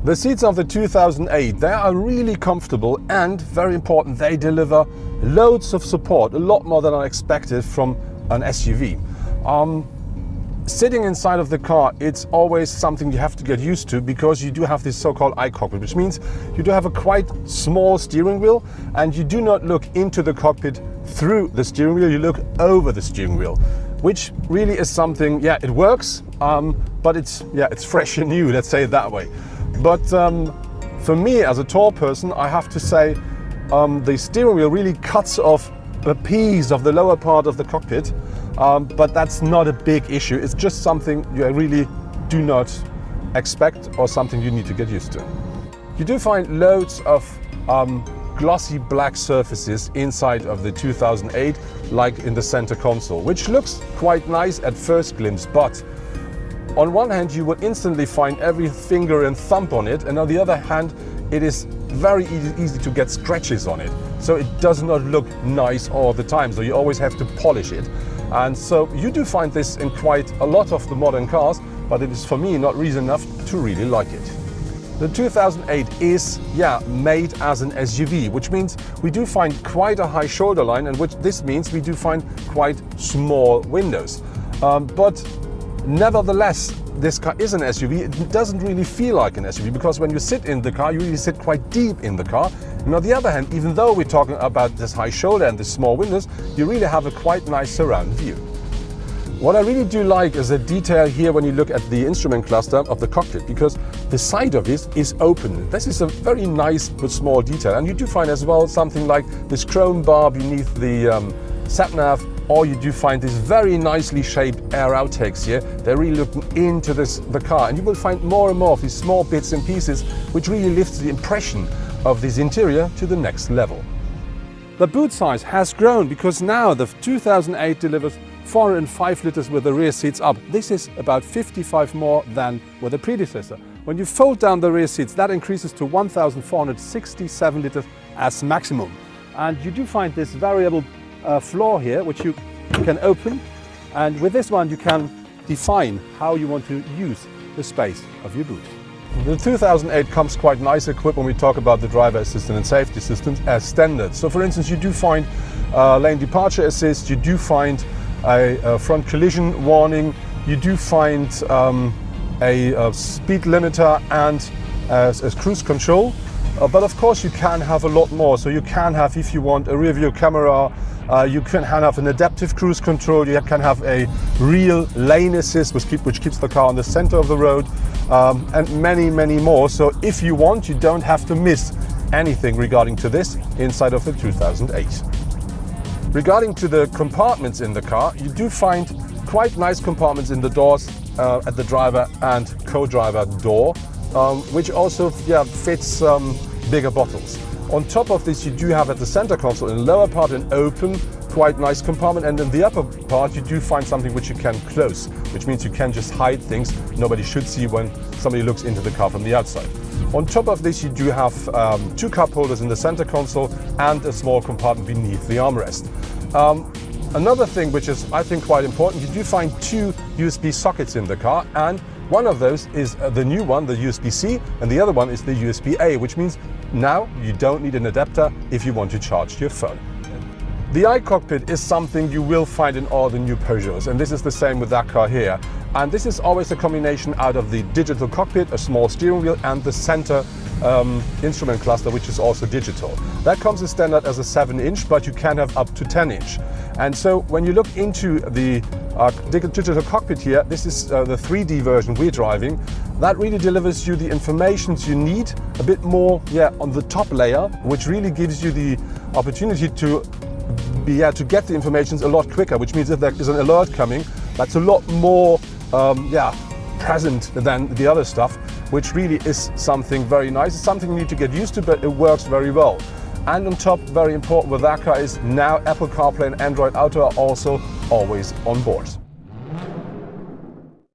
The seats of the 2008, they are really comfortable and, very important, they deliver loads of support, a lot more than I expected from an SUV. Sitting inside of the car, it's always something you have to get used to because you do have this so-called iCockpit, which means you do have a quite small steering wheel and you do not look into the cockpit through the steering wheel, you look over the steering wheel, which really is something, yeah, it works, but it's fresh and new, let's say it that way. But for me, as a tall person, I have to say the steering wheel really cuts off a piece of the lower part of the cockpit, but that's not a big issue. It's just something you really do not expect or something you need to get used to. You do find loads of glossy black surfaces inside of the 2008, like in the center console, which looks quite nice at first glimpse, but on one hand you would instantly find every finger and thumb on it, and on the other hand it is very easy to get scratches on it. So it does not look nice all the time, so you always have to polish it. And so you do find this in quite a lot of the modern cars, but it is for me not reason enough to really like it. The 2008 is, made as an SUV, which means we do find quite a high shoulder line, and which this means we do find quite small windows. But nevertheless, this car is an SUV. It doesn't really feel like an SUV because when you sit in the car, you really sit quite deep in the car. And on the other hand, even though we're talking about this high shoulder and the small windows, you really have a quite nice surround view. What I really do like is the detail here when you look at the instrument cluster of the cockpit, because the side of this is open. This is a very nice but small detail, and you do find as well something like this chrome bar beneath the sat-nav, or you do find these very nicely shaped air outtakes here. They're really looking into the car, and you will find more and more of these small bits and pieces, which really lifts the impression of this interior to the next level. The boot size has grown because now the 2008 delivers 405 liters with the rear seats up. This is about 55 more than with the predecessor. When you fold down the rear seats, that increases to 1,467 liters as maximum. And you do find this variable floor here, which you can open, and with this one you can define how you want to use the space of your boot. The 2008 comes quite nice equipped when we talk about the driver assistant and safety systems as standard. So for instance, you do find lane departure assist, you do find a front collision warning, you do find a speed limiter and a cruise control. But of course you can have a lot more. So you can have, if you want, a rear view camera, you can have an adaptive cruise control, you can have a real lane assist which keeps the car on the center of the road, and many, many more. So if you want, you don't have to miss anything regarding to this inside of the 2008. Regarding to the compartments in the car, you do find quite nice compartments in the doors at the driver and co-driver door, which also fits bigger bottles. On top of this, you do have at the center console in the lower part an open, quite nice compartment, and in the upper part you do find something which you can close, which means you can just hide things nobody should see when somebody looks into the car from the outside. On top of this, you do have two cup holders in the center console and a small compartment beneath the armrest. Another thing which is, I think, quite important, you do find two USB sockets in the car, and one of those is the new one, the USB-C, and the other one is the USB-A, which means now you don't need an adapter if you want to charge your phone. The iCockpit is something you will find in all the new Peugeots, and this is the same with that car here. And this is always a combination out of the digital cockpit, a small steering wheel, and the center instrument cluster, which is also digital. That comes as standard as a 7-inch, but you can have up to 10-inch. And so when you look into the digital cockpit here, this is the 3D version we're driving. That really delivers you the information you need, a bit more on the top layer, which really gives you the opportunity to get the information a lot quicker, which means if there is an alert coming, that's a lot more present than the other stuff, which really is something very nice. It's something you need to get used to, but it works very well. And on top, very important with that car is now Apple CarPlay and Android Auto are also always on board.